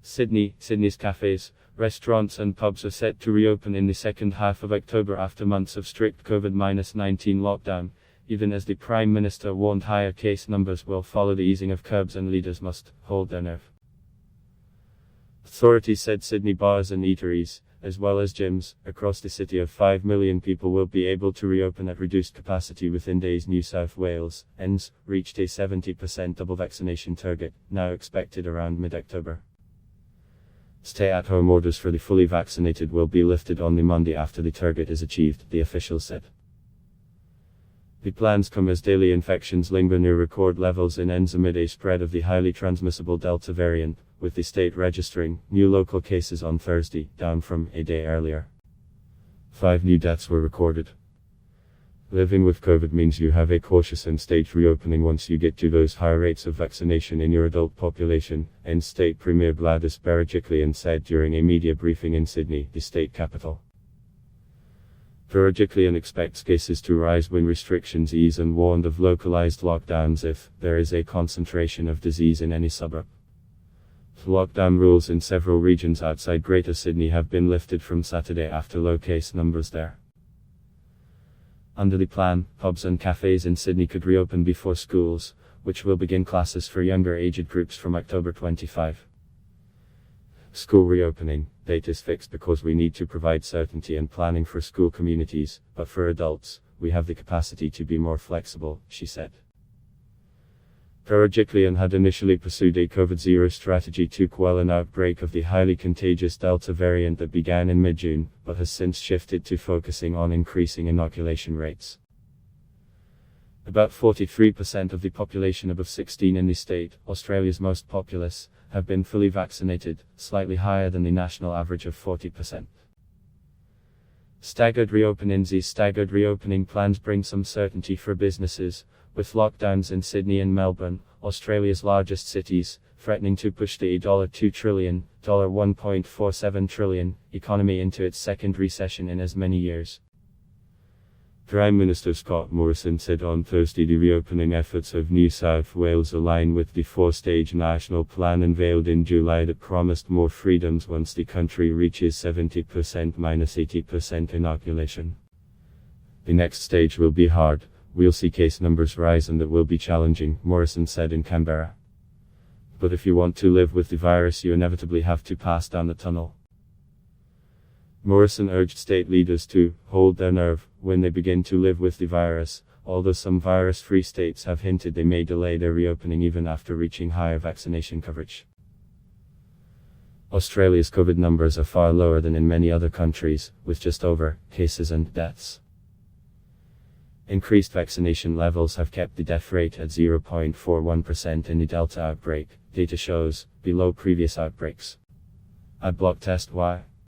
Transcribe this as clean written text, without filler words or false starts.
Sydney's cafes, restaurants and pubs are set to reopen in the second half of October after months of strict COVID-19 lockdown, even as the Prime Minister warned higher case numbers will follow the easing of curbs and leaders must hold their nerve. Authorities said Sydney bars and eateries, as well as gyms, across the city of 5 million people will be able to reopen at reduced capacity within days. New South Wales, ENZ, reached a 70% double vaccination target, now expected around mid-October. Stay-at-home orders for the fully vaccinated will be lifted on the Monday after the target is achieved, the officials said. The plans come as daily infections linger near record levels in ENZ amid a spread of the highly transmissible Delta variant, with the state registering new local cases on Thursday, down from a day earlier. 5 new deaths were recorded. Living with COVID means you have a cautious and staged reopening once you get to those high rates of vaccination in your adult population, ENZ State Premier Gladys Berejiklian said during a media briefing in Sydney, the state capital. Berejiklian expects cases to rise when restrictions ease and warned of localized lockdowns if there is a concentration of disease in any suburb. Lockdown rules in several regions outside Greater Sydney have been lifted from Saturday after low case numbers there. Under the plan, pubs and cafes in Sydney could reopen before schools, which will begin classes for younger aged groups from October 25. School reopening date is fixed because we need to provide certainty and planning for school communities, but for adults, we have the capacity to be more flexible, she said. Berejiklian had initially pursued a COVID-0 strategy to quell an outbreak of the highly contagious Delta variant that began in mid-June, but has since shifted to focusing on increasing inoculation rates. About 43% of the population above 16 in the state, Australia's most populous, have been fully vaccinated, slightly higher than the national average of 40%. Staggered reopening's staggered reopening plans bring some certainty for businesses, with lockdowns in Sydney and Melbourne, Australia's largest cities, threatening to push the $2 trillion, $1.47 trillion, economy into its second recession in as many years. Prime Minister Scott Morrison said on Thursday the reopening efforts of New South Wales align with the 4-stage national plan unveiled in July that promised more freedoms once the country reaches 70%-80% inoculation. The next stage will be hard, we'll see case numbers rise and it will be challenging, Morrison said in Canberra. But if you want to live with the virus you inevitably have to pass down the tunnel. Morrison urged state leaders to hold their nerve when they begin to live with the virus, although some virus-free states have hinted they may delay their reopening even after reaching higher vaccination coverage. Australia's COVID numbers are far lower than in many other countries, with just over cases and deaths. Increased vaccination levels have kept the death rate at 0.41% in the Delta outbreak, data shows, below previous outbreaks. Adblock test why?